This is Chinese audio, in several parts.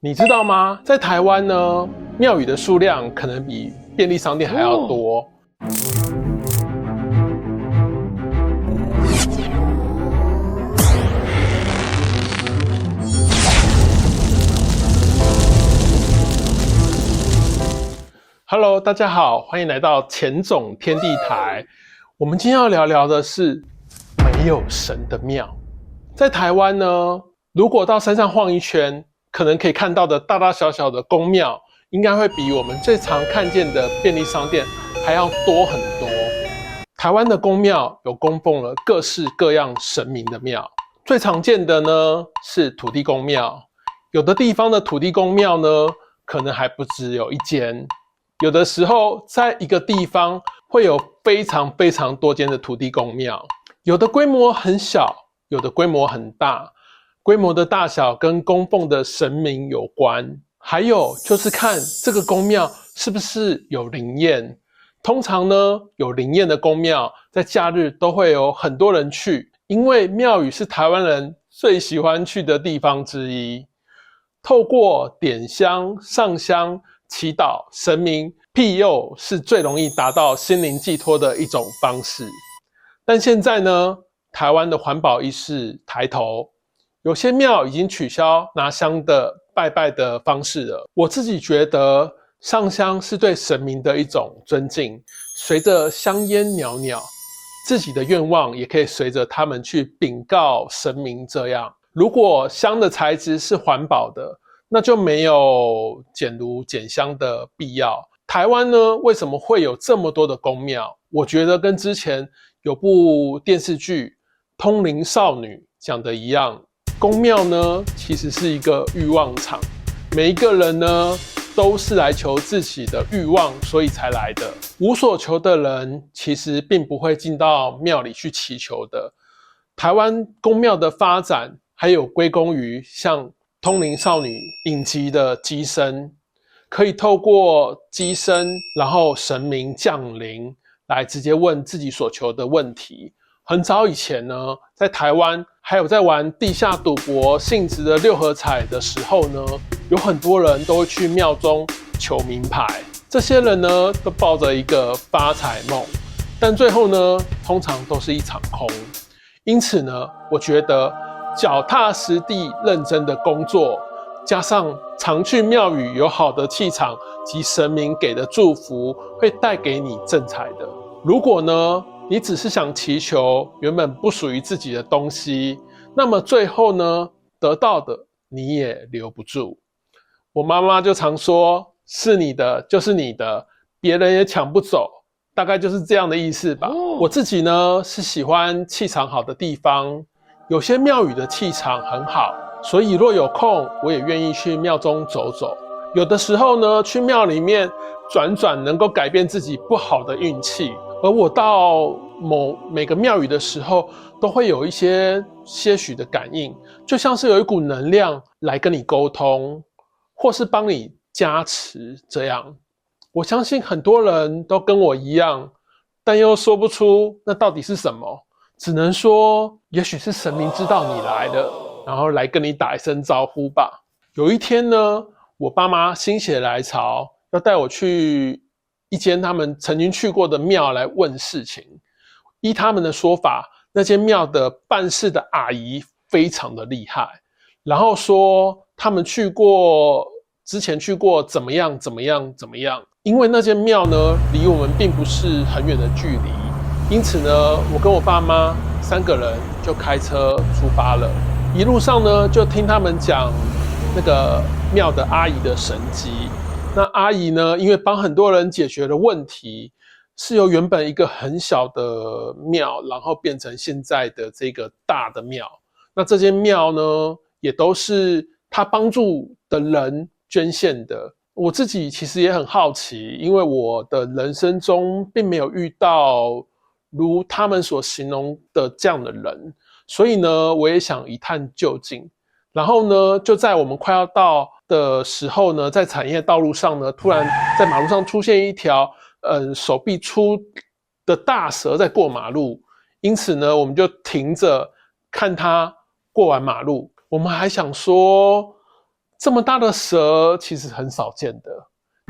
你知道吗？在台湾呢，庙宇的数量可能比便利商店还要多。Hello， 大家好，欢迎来到钱总天地台。我们今天要聊聊的是没有神的庙。在台湾呢，如果到山上晃一圈，可能可以看到的大大小小的宫庙，应该会比我们最常看见的便利商店还要多很多。台湾的宫庙有供奉了各式各样神明的庙，最常见的呢是土地公庙。有的地方的土地公庙呢，可能还不只有一间。有的时候，在一个地方会有非常非常多间的土地公庙，有的规模很小，有的规模很大，规模的大小跟供奉的神明有关，还有就是看这个宫庙是不是有灵验。通常呢，有灵验的宫庙在假日都会有很多人去，因为庙宇是台湾人最喜欢去的地方之一。透过点香、上香、祈祷神明庇佑是最容易达到心灵寄托的一种方式。但现在呢，台湾的环保意识抬头，有些庙已经取消拿香的拜拜的方式了。我自己觉得上香是对神明的一种尊敬，随着香烟袅袅，自己的愿望也可以随着他们去禀告神明。这样，如果香的材质是环保的，那就没有减炉减香的必要。台湾呢，为什么会有这么多的宫庙？我觉得跟之前有部电视剧《通灵少女》讲的一样，宫庙呢其实是一个欲望场，每一个人呢都是来求自己的欲望，所以才来的。无所求的人其实并不会进到庙里去祈求的。台湾宫庙的发展还有归功于像通灵少女影集的乩身，可以透过乩身，然后神明降临，来直接问自己所求的问题。很早以前呢，在台湾还有在玩地下赌博性质的六合彩的时候呢，有很多人都会去庙中求名牌。这些人呢，都抱着一个发财梦，但最后呢，通常都是一场空。因此呢，我觉得脚踏实地认真的工作，加上常去庙宇有好的气场及神明给的祝福，会带给你正财的。如果呢，你只是想祈求原本不属于自己的东西，那么最后呢，得到的你也留不住。我妈妈就常说，是你的就是你的，别人也抢不走，大概就是这样的意思吧。我自己呢，是喜欢气场好的地方，有些庙宇的气场很好，所以若有空，我也愿意去庙中走走。有的时候呢，去庙里面转转，能够改变自己不好的运气。而我到每个庙宇的时候，都会有一些些许的感应，就像是有一股能量来跟你沟通，或是帮你加持这样。我相信很多人都跟我一样，但又说不出那到底是什么，只能说也许是神明知道你来了，然后来跟你打一声招呼吧。有一天呢，我爸妈心血来潮，要带我去一间他们曾经去过的庙来问事情。依他们的说法，那间庙的办事的阿姨非常的厉害，然后说他们之前去过怎么样怎么样怎么样。因为那间庙呢，离我们并不是很远的距离，因此呢，我跟我爸妈3个人就开车出发了。一路上呢，就听他们讲那个庙的阿姨的神迹。那阿姨呢，因为帮很多人解决了问题，是由原本一个很小的庙，然后变成现在的这个大的庙。那这间庙呢，也都是他帮助的人捐献的。我自己其实也很好奇，因为我的人生中并没有遇到如他们所形容的这样的人，所以呢，我也想一探究竟。然后呢，就在我们快要到的时候呢，在产业道路上呢，突然在马路上出现一条手臂粗的大蛇在过马路，因此呢，我们就停着看它过完马路。我们还想说，这么大的蛇其实很少见的，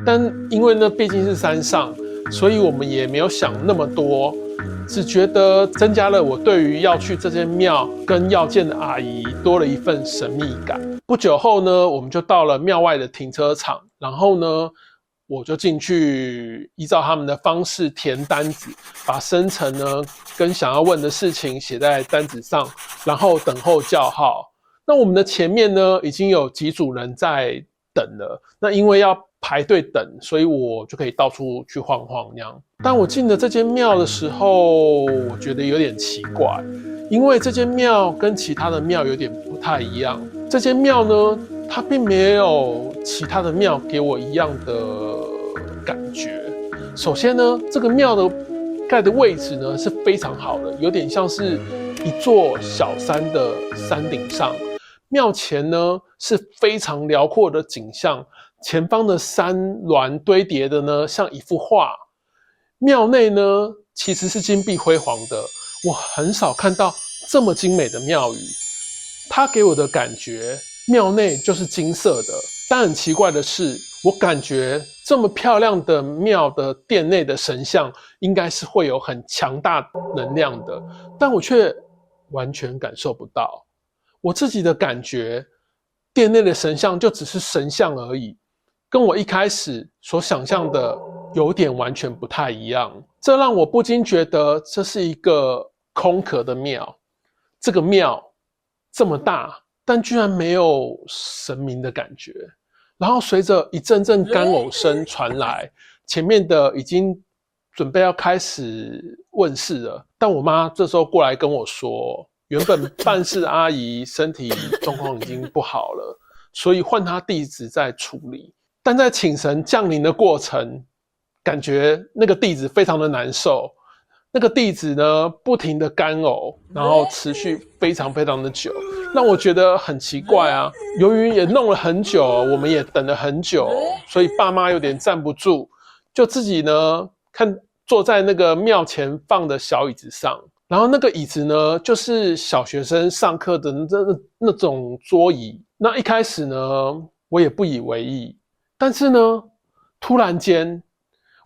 但因为呢毕竟是山上，所以我们也没有想那么多，只觉得增加了我对于要去这间庙跟要见的阿姨多了一份神秘感。不久后呢，我们就到了庙外的停车场，然后呢，我就进去依照他们的方式填单子，把生辰呢跟想要问的事情写在单子上，然后等候叫号。那我们的前面呢，已经有几组人在等了。那因为要排队等，所以我就可以到处去晃晃那样。但我进了这间庙的时候，我觉得有点奇怪，因为这间庙跟其他的庙有点不太一样。这间庙呢，它并没有其他的庙给我一样的感觉。首先呢，这个庙的盖的位置呢是非常好的，有点像是一座小山的山顶上。庙前呢是非常辽阔的景象，前方的山峦堆叠的呢像一幅画。庙内呢其实是金碧辉煌的，我很少看到这么精美的庙宇。它给我的感觉，庙内就是金色的。但很奇怪的是，我感觉这么漂亮的庙的殿内的神像，应该是会有很强大能量的，但我却完全感受不到。我自己的感觉，殿内的神像就只是神像而已，跟我一开始所想象的有点完全不太一样。这让我不禁觉得这是一个空壳的庙。这个庙这么大，但居然没有神明的感觉。然后随着一阵阵干呕声传来，前面的已经准备要开始问事了。但我妈这时候过来跟我说，原本办事阿姨身体状况已经不好了，所以换她弟子在处理。但在请神降临的过程，感觉那个弟子非常的难受。那个弟子呢，不停的干呕，然后持续非常非常的久，让我觉得很奇怪啊。由于也弄了很久，我们也等了很久，所以爸妈有点站不住，就自己呢坐在那个庙前放的小椅子上。然后那个椅子呢，就是小学生上课的那种桌椅。那一开始呢，我也不以为意，但是呢，突然间，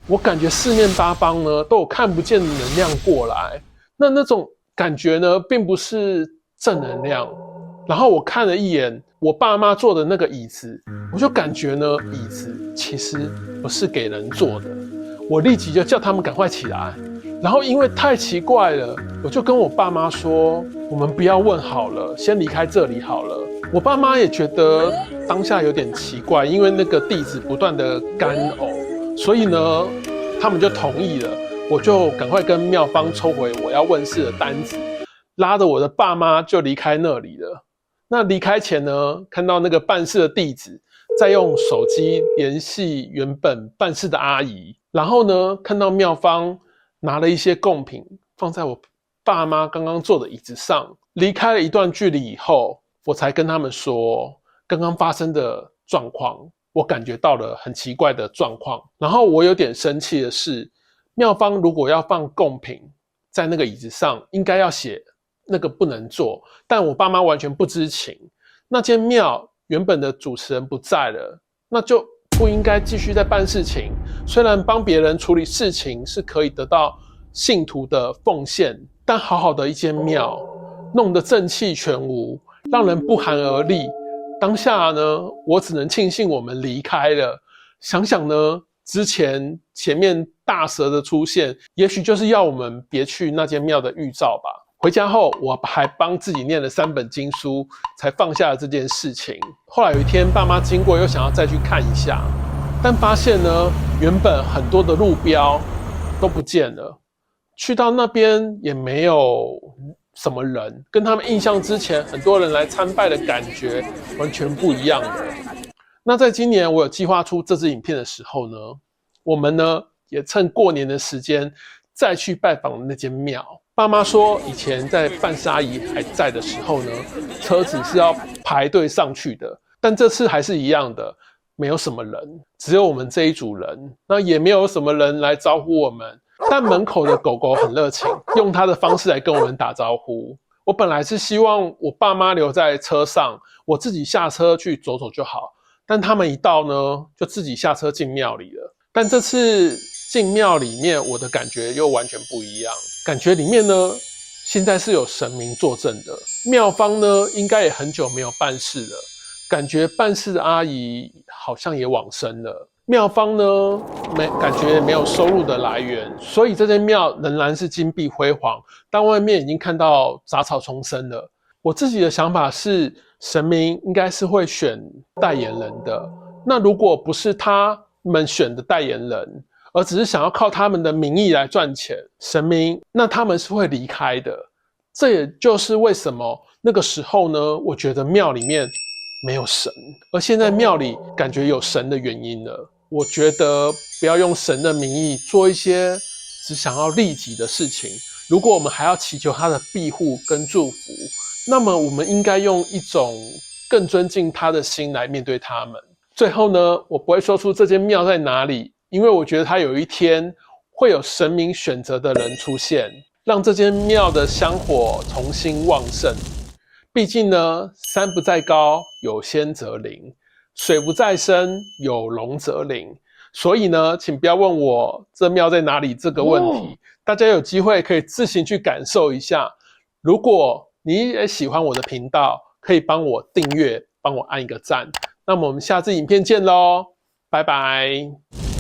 我感觉四面八方呢都有看不见的能量过来。那种感觉呢，并不是正能量。然后我看了一眼我爸妈坐的那个椅子，我就感觉呢，椅子其实不是给人坐的。我立即就叫他们赶快起来。然后因为太奇怪了，我就跟我爸妈说，我们不要问好了，先离开这里好了。我爸妈也觉得当下有点奇怪，因为那个弟子不断的干呕，所以呢他们就同意了。我就赶快跟庙方抽回我要问事的单子，拉着我的爸妈就离开那里了。那离开前呢，看到那个办事的弟子在用手机联系原本办事的阿姨，然后呢看到庙方拿了一些贡品放在我爸妈刚刚坐的椅子上。离开了一段距离以后，我才跟他们说刚刚发生的状况，我感觉到了很奇怪的状况。然后我有点生气的是，庙方如果要放贡品在那个椅子上，应该要写那个不能做，但我爸妈完全不知情。那间庙原本的主持人不在了，那就不应该继续在办事情。虽然帮别人处理事情是可以得到信徒的奉献，但好好的一间庙弄得正气全无，让人不寒而栗。当下呢，我只能庆幸我们离开了。想想呢，前面大蛇的出现，也许就是要我们别去那间庙的预兆吧。回家后，我还帮自己念了3本经书，才放下了这件事情。后来有一天，爸妈经过又想要再去看一下，但发现呢，原本很多的路标都不见了。去到那边也没有什么人，跟他们印象之前很多人来参拜的感觉完全不一样的。那在今年我有计划出这支影片的时候呢，我们呢也趁过年的时间再去拜访那间庙。爸妈说以前在办事阿姨还在的时候呢，车子是要排队上去的，但这次还是一样的，没有什么人，只有我们这一组人。那也没有什么人来招呼我们，但门口的狗狗很热情，用它的方式来跟我们打招呼。我本来是希望我爸妈留在车上，我自己下车去走走就好，但他们一到呢，就自己下车进庙里了。但这次进庙里面，我的感觉又完全不一样。感觉里面呢，现在是有神明坐镇的，庙方呢应该也很久没有办事了，感觉办事的阿姨好像也往生了。庙方呢，感觉没有收入的来源，所以这间庙仍然是金碧辉煌，但外面已经看到杂草丛生了。我自己的想法是，神明应该是会选代言人的。那如果不是他们选的代言人，而只是想要靠他们的名义来赚钱，神明那他们是会离开的。这也就是为什么那个时候呢，我觉得庙里面没有神，而现在庙里感觉有神的原因了。我觉得不要用神的名义做一些只想要利己的事情。如果我们还要祈求他的庇护跟祝福，那么我们应该用一种更尊敬他的心来面对他们。最后呢，我不会说出这间庙在哪里，因为我觉得它有一天会有神明选择的人出现，让这间庙的香火重新旺盛。毕竟呢，山不在高，有仙则灵；水不在深，有龙则灵。所以呢，请不要问我这庙在哪里这个问题，大家有机会可以自行去感受一下。如果你也喜欢我的频道，可以帮我订阅，帮我按一个赞。那么我们下次影片见咯，拜拜。